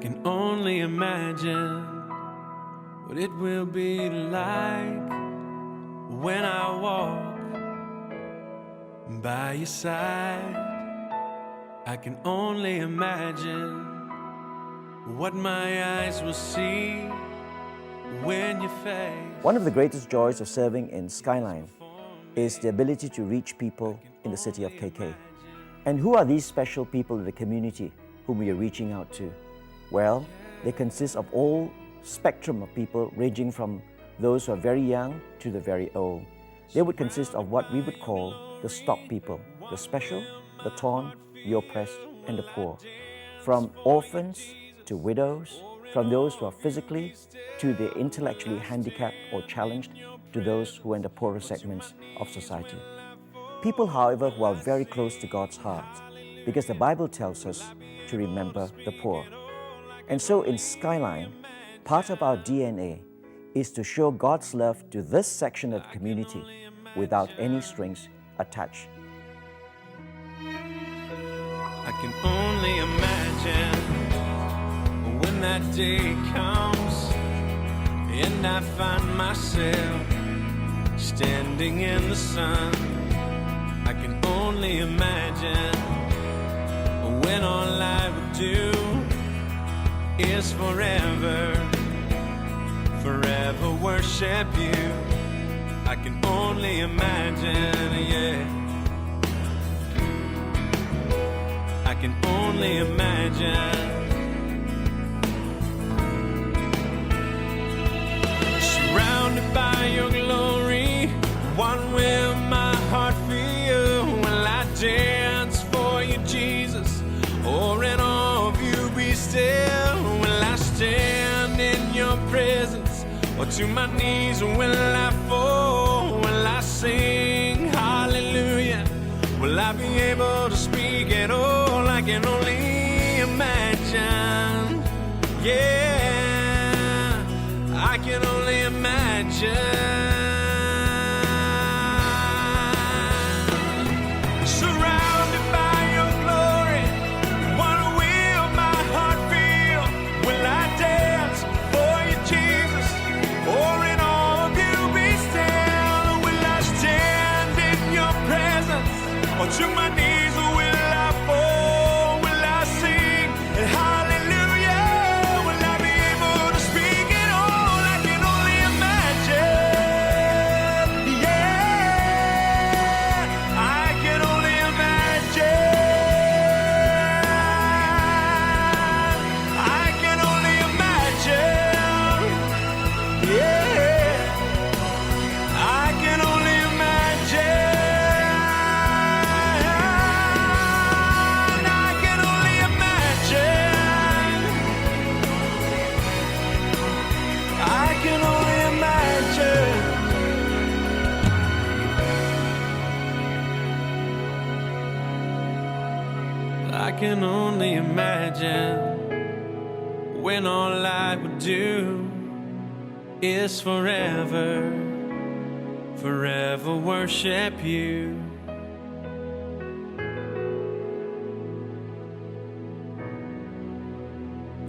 can only imagine what it will be like when I walk by your side. I can only imagine what my eyes will see when you face. One of the greatest joys of serving in Skyline is the ability to reach people in the city of KK. And who are these special people in the community whom we are reaching out to? Well, they consist of all spectrum of people, ranging from those who are very young to the very old. They would consist of what we would call the stock people, the special, the torn, the oppressed, and the poor. From orphans to widows, from those who are physically to the intellectually handicapped or challenged, to those who are in the poorer segments of society. People, however, who are very close to God's heart, because the Bible tells us to remember the poor. And so in Skyline, part of our DNA is to show God's love to this section of the community without any strings attached. I can only imagine when that day comes and I find myself standing in the sun. I can only imagine when all I would do is forever worship you. I can only imagine, yeah. I can only imagine. Surrounded by your glory, what will my heart feel? Will I dance for you, Jesus? Or in awe of you be still? Will I stand in your presence? Or to my knees will I fall? Will I sing hallelujah? Will I be able to speak at all? I can only imagine. Yeah, I can only imagine. Surrounded by your glory, what will my heart feel? Will I dance for you, Jesus? Or in awe of you be still? Will I stand in your presence? Or to my knees will I fall? Will I sing hallelujah? Will I be able to speak at all? I can only imagine. Yeah, I can only imagine. I can only imagine. Yeah, I can only imagine. I can only imagine when all I would do is forever worship you.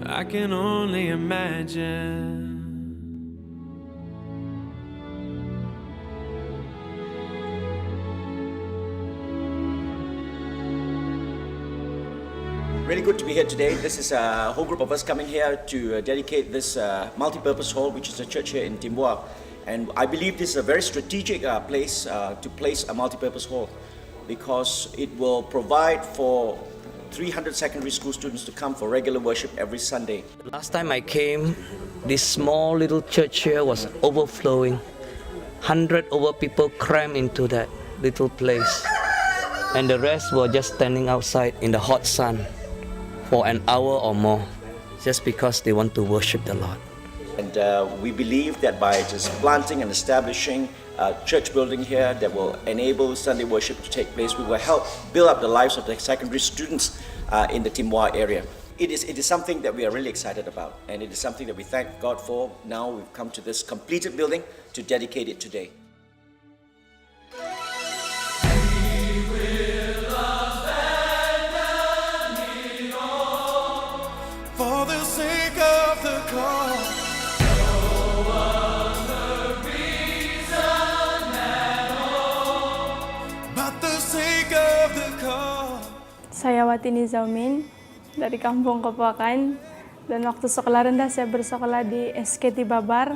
I can only imagine. Really good to be here today. This is a whole group of us coming here to dedicate this multi-purpose hall, which is a church here in Timboa. And I believe this is a very strategic place to place a multi-purpose hall, because it will provide for 300 secondary school students to come for regular worship every Sunday. Last time I came, this small little church here was overflowing. 100 over people crammed into that little place. And the rest were just standing outside in the hot sun for an hour or more, just because they want to worship the Lord. And we believe that by just planting and establishing a church building here that will enable Sunday worship to take place, we will help build up the lives of the secondary students in the Timboa area. It is something that we are really excited about, and it is something that we thank God for. Now we've come to this completed building to dedicate it today. For this Saya Watini Zaumin dari Kampung Kepakan, dan waktu sekolah rendah saya bersekolah di SKT Babar,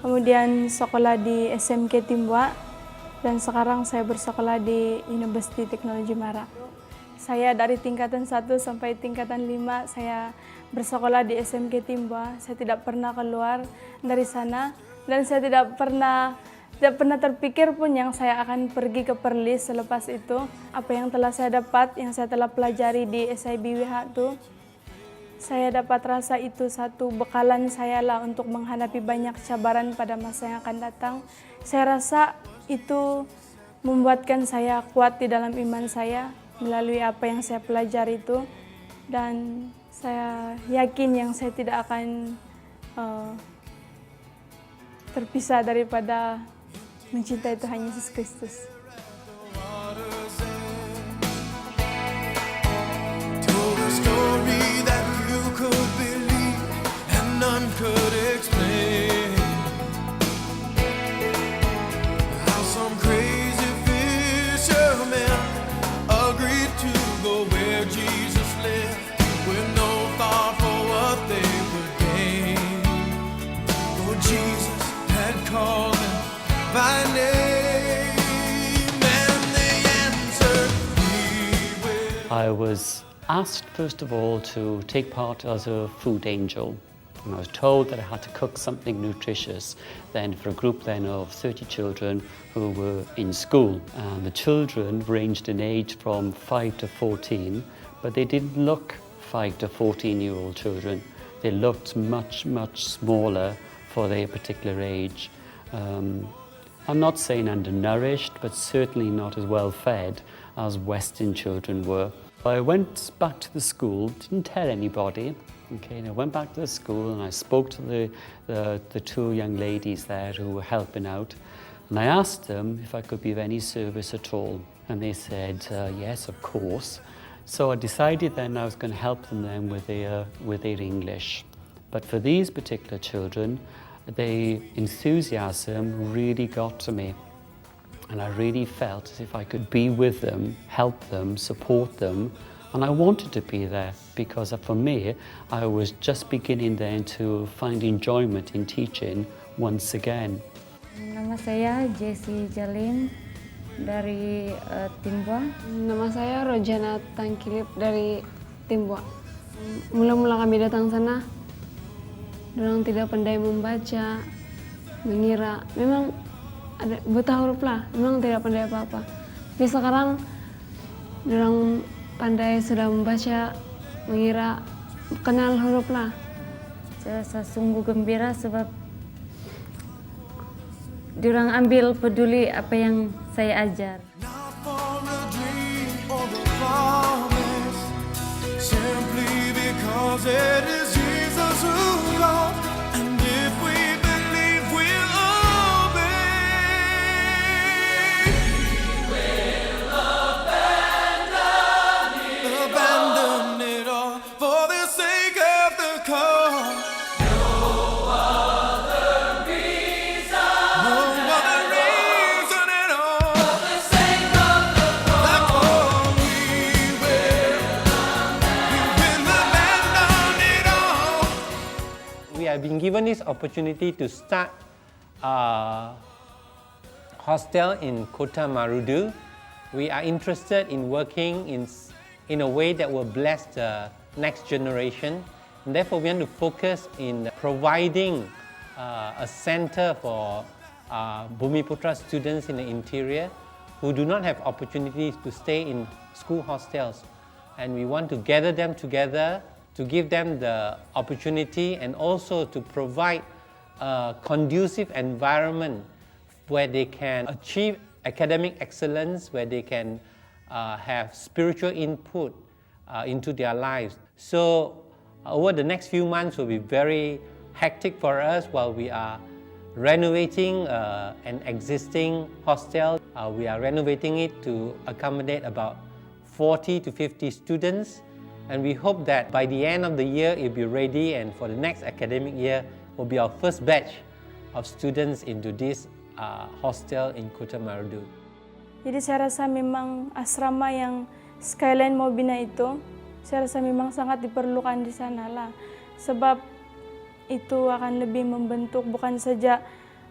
kemudian sekolah di SMK Timbua, dan sekarang saya bersekolah di University Teknologi Mara. Saya dari tingkatan 1 sampai tingkatan 5 saya bersekolah di SMK Timbua. Saya tidak pernah keluar dari sana, dan saya tidak pernah terpikir pun yang saya akan pergi ke Perlis selepas itu. Apa yang telah saya dapat, yang saya telah pelajari di SIB itu, saya dapat rasa itu satu bekalan saya lah untuk menghadapi banyak cabaran pada masa yang akan datang. Saya rasa itu membuatkan saya kuat di dalam iman saya melalui apa yang saya pelajari itu, dan saya yakin yang saya tidak akan terpisah daripada mencintai Tuhan Yesus Kristus. Told a story that you could believe and none could explain. How some crazy fishermen agreed to go where Jesus lived with no thought for what they would gain. For Jesus had called them by name, and they answered, "We will." I was asked first of all to take part as a food angel. And I was told that I had to cook something nutritious then for a group then of 30 children who were in school. And the children ranged in age from 5 to 14, but they didn't look 5 to 14-year-old children. They looked much, much smaller for their particular age. I'm not saying undernourished, but certainly not as well fed as Western children were. I went back to the school, didn't tell anybody. Okay, and I went back to the school and I spoke to the two young ladies there who were helping out, and I asked them if I could be of any service at all, and they said yes, of course. So I decided then I was going to help them then with their English. But for these particular children, the enthusiasm really got to me, and I really felt as if I could be with them, help them, support them, and I wanted to be there because for me, I was just beginning then to find enjoyment in teaching once again. Nama saya Jessie Jalin dari Timbua. Nama saya Rojana Tangkilip dari Timbua. Mula-mula kami datang sana, dorang tidak pandai membaca, mengira. Memang ada buta huruf lah, memang tidak pandai apa-apa. Tapi sekarang dorang pandai sudah membaca, mengira, kenal huruf lah. Saya sungguh gembira sebab dorang ambil peduli apa yang saya ajar. Not for a dream or a promise, simply because it is Jesus who calls, and if we believe we'll obey. We will abandon it all for the sake of the cause. No other reason at all. For the sake of the cause, we will abandon it all. We have been given this opportunity to start a hostel in Kota Marudu. We are interested in working in a way that will bless the next generation. And therefore, we want to focus in providing a center for Bumiputra students in the interior who do not have opportunities to stay in school hostels. And we want to gather them together to give them the opportunity and also to provide a conducive environment where they can achieve academic excellence, where they can have spiritual input into their lives. So over the next few months will be very hectic for us while we are renovating an existing hostel. We are renovating it to accommodate about 40 to 50 students, and we hope that by the end of the year it will be ready, and for the next academic year will be our first batch of students into this hostel in Kota Marudu. Jadi saya rasa memang asrama yang Skyline mau bina itu, saya rasa memang sangat diperlukan di sana lah. Sebab itu akan lebih membentuk, bukan saja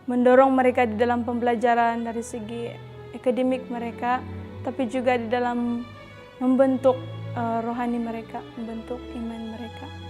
mendorong mereka di dalam pembelajaran dari segi akademik mereka, tapi juga di dalam membentuk rohani mereka, membentuk iman mereka.